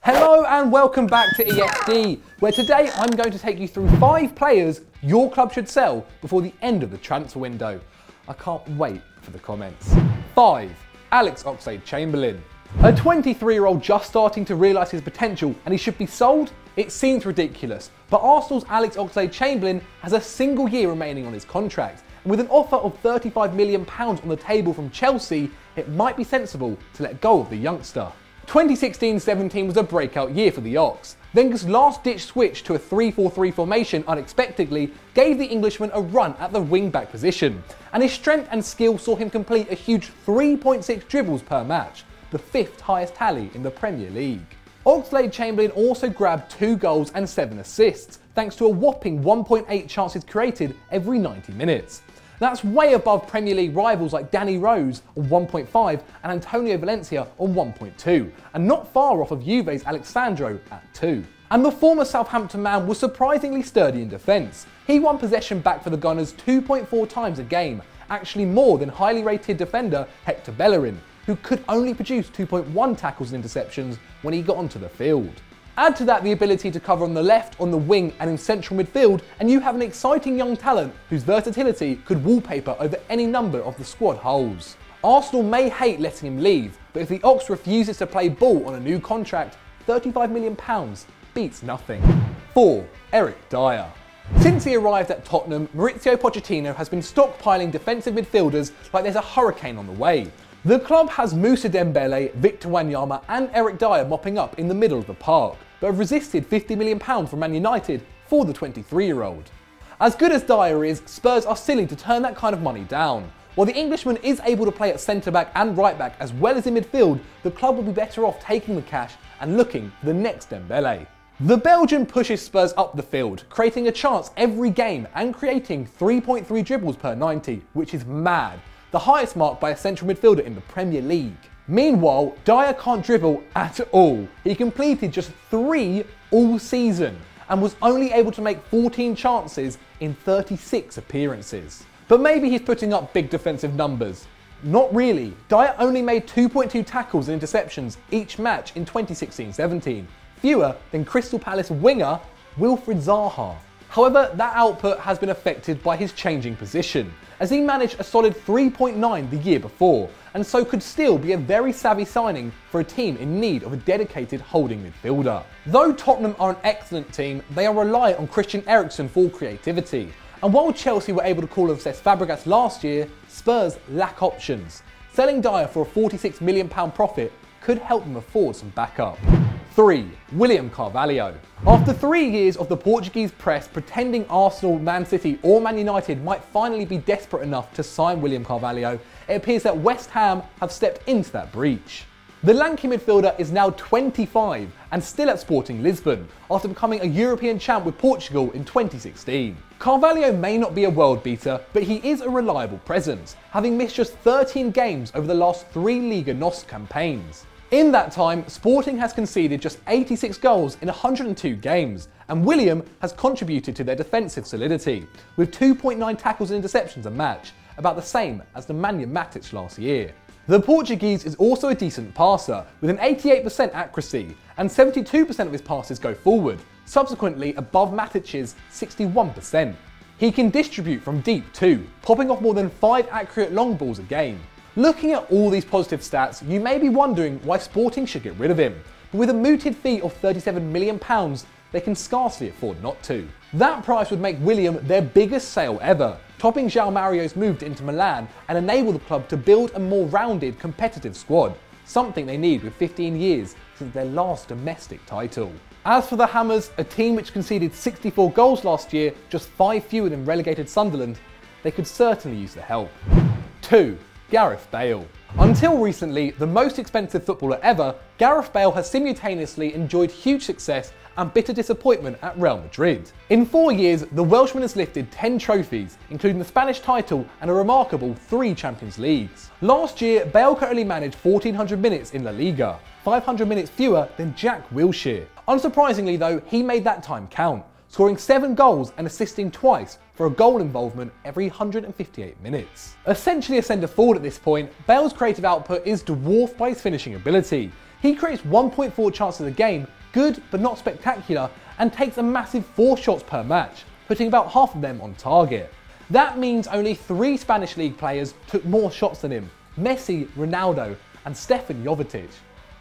Hello and welcome back to EXD, where today I'm going to take you through 5 players your club should sell before the end of the transfer window. I can't wait for the comments. 5. Alex Oxlade-Chamberlain. A 23-year-old just starting to realise his potential and he should be sold? It seems ridiculous, but Arsenal's Alex Oxlade-Chamberlain has a single year remaining on his contract, and with an offer of £35 million on the table from Chelsea, it might be sensible to let go of the youngster. 2016-17 was a breakout year for the Ox. Wenger's last-ditch switch to a 3-4-3 formation unexpectedly gave the Englishman a run at the wing-back position, and his strength and skill saw him complete a huge 3.6 dribbles per match, the 5th highest tally in the Premier League. Oxlade-Chamberlain also grabbed 2 goals and 7 assists, thanks to a whopping 1.8 chances created every 90 minutes. That's way above Premier League rivals like Danny Rose on 1.5 and Antonio Valencia on 1.2, and not far off of Juve's Alexandro at 2. And the former Southampton man was surprisingly sturdy in defence. He won possession back for the Gunners 2.4 times a game, actually more than highly rated defender Hector Bellerin, who could only produce 2.1 tackles and interceptions when he got onto the field. Add to that the ability to cover on the left, on the wing and in central midfield, and you have an exciting young talent whose versatility could wallpaper over any number of the squad holes. Arsenal may hate letting him leave, but if the Ox refuses to play ball on a new contract, £35 million beats nothing. 4. Eric Dyer. Since he arrived at Tottenham, Mauricio Pochettino has been stockpiling defensive midfielders like there's a hurricane on the way. The club has Moussa Dembele, Victor Wanyama and Eric Dyer mopping up in the middle of the park, but have resisted £50 million from Man United for the 23-year-old. As good as Dyer is, Spurs are silly to turn that kind of money down. While the Englishman is able to play at centre-back and right-back as well as in midfield, the club will be better off taking the cash and looking for the next Dembele. The Belgian pushes Spurs up the field, creating a chance every game and creating 3.3 dribbles per 90, which is mad, the highest mark by a central midfielder in the Premier League. Meanwhile, Dyer can't dribble at all. He completed just 3 all season and was only able to make 14 chances in 36 appearances. But maybe he's putting up big defensive numbers. Not really. Dyer only made 2.2 tackles and interceptions each match in 2016-17, fewer than Crystal Palace winger Wilfried Zaha. However, that output has been affected by his changing position, as he managed a solid 3.9 the year before, and so could still be a very savvy signing for a team in need of a dedicated holding midfielder. Though Tottenham are an excellent team, they are reliant on Christian Eriksen for creativity. And while Chelsea were able to call on Cesc Fabregas last year, Spurs lack options. Selling Dyer for a £46 million profit could help them afford some backup. 3. William Carvalho. After 3 years of the Portuguese press pretending Arsenal, Man City or Man United might finally be desperate enough to sign William Carvalho, it appears that West Ham have stepped into that breach. The lanky midfielder is now 25 and still at Sporting Lisbon, after becoming a European champ with Portugal in 2016. Carvalho may not be a world beater, but he is a reliable presence, having missed just 13 games over the last 3 Liga NOS campaigns. In that time, Sporting has conceded just 86 goals in 102 games, and William has contributed to their defensive solidity, with 2.9 tackles and interceptions a match, about the same as Nemanja Matic last year. The Portuguese is also a decent passer, with an 88% accuracy, and 72% of his passes go forward, subsequently above Matic's 61%. He can distribute from deep too, popping off more than 5 accurate long balls a game. Looking at all these positive stats, you may be wondering why Sporting should get rid of him, but with a mooted fee of £37 million, they can scarcely afford not to. That price would make William their biggest sale ever, topping João Mario's move to Inter Milan and enable the club to build a more rounded, competitive squad, something they need with 15 years since their last domestic title. As for the Hammers, a team which conceded 64 goals last year, just 5 fewer than relegated Sunderland, they could certainly use the help. 2. Gareth Bale. Until recently, the most expensive footballer ever, Gareth Bale has simultaneously enjoyed huge success and bitter disappointment at Real Madrid. In 4 years, the Welshman has lifted 10 trophies, including the Spanish title and a remarkable 3 Champions Leagues. Last year, Bale currently managed 1,400 minutes in La Liga, 500 minutes fewer than Jack Wilshere. Unsurprisingly though, he made that time count, scoring 7 goals and assisting twice for a goal involvement every 158 minutes. Essentially a centre forward at this point, Bale's creative output is dwarfed by his finishing ability. He creates 1.4 chances a game, good but not spectacular, and takes a massive 4 shots per match, putting about half of them on target. That means only 3 Spanish league players took more shots than him: Messi, Ronaldo, and Stefan Jovetic.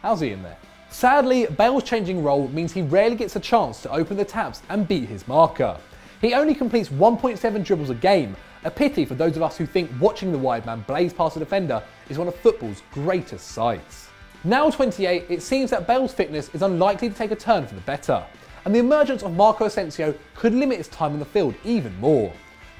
How's he in there? Sadly, Bale's changing role means he rarely gets a chance to open the taps and beat his marker. He only completes 1.7 dribbles a game, a pity for those of us who think watching the wide man blaze past a defender is one of football's greatest sights. Now 28, it seems that Bale's fitness is unlikely to take a turn for the better, and the emergence of Marco Asensio could limit his time on the field even more.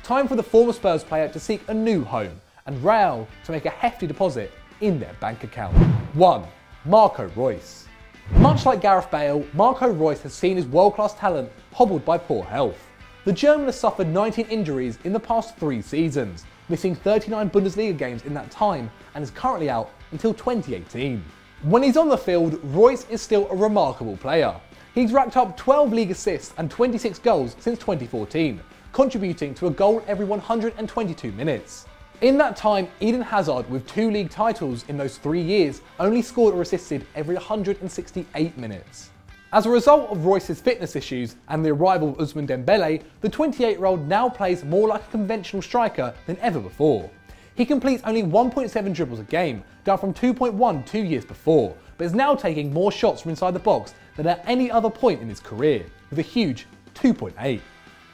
Time for the former Spurs player to seek a new home, and Real to make a hefty deposit in their bank account. 1. Marco Reus. Much like Gareth Bale, Marco Reus has seen his world-class talent hobbled by poor health. The German has suffered 19 injuries in the past 3 seasons, missing 39 Bundesliga games in that time, and is currently out until 2018. When he's on the field, Reus is still a remarkable player. He's racked up 12 league assists and 26 goals since 2014, contributing to a goal every 122 minutes. In that time, Eden Hazard, with 2 league titles in those 3 years, only scored or assisted every 168 minutes. As a result of Reus's fitness issues and the arrival of Ousmane Dembele, the 28-year-old now plays more like a conventional striker than ever before. He completes only 1.7 dribbles a game, down from 2.1 2 years before, but is now taking more shots from inside the box than at any other point in his career, with a huge 2.8.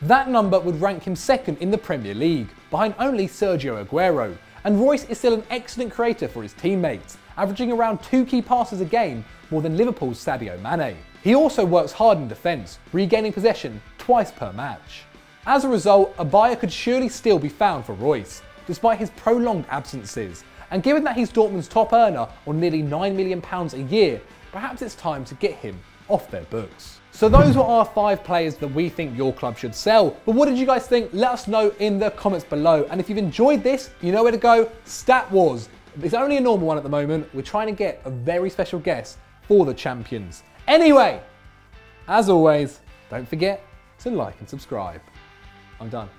That number would rank him second in the Premier League, behind only Sergio Aguero, and Reus is still an excellent creator for his teammates, averaging around 2 key passes a game, more than Liverpool's Sadio Mane. He also works hard in defence, regaining possession twice per match. As a result, a buyer could surely still be found for Reus, despite his prolonged absences, and given that he's Dortmund's top earner on nearly £9 million a year, perhaps it's time to get him off their books. So those were our 5 players that we think your club should sell. But what did you guys think? Let us know in the comments below. And if you've enjoyed this, you know where to go. Stat Wars. It's only a normal one at the moment. We're trying to get a very special guest for the champions. Anyway, as always, don't forget to like and subscribe. I'm done.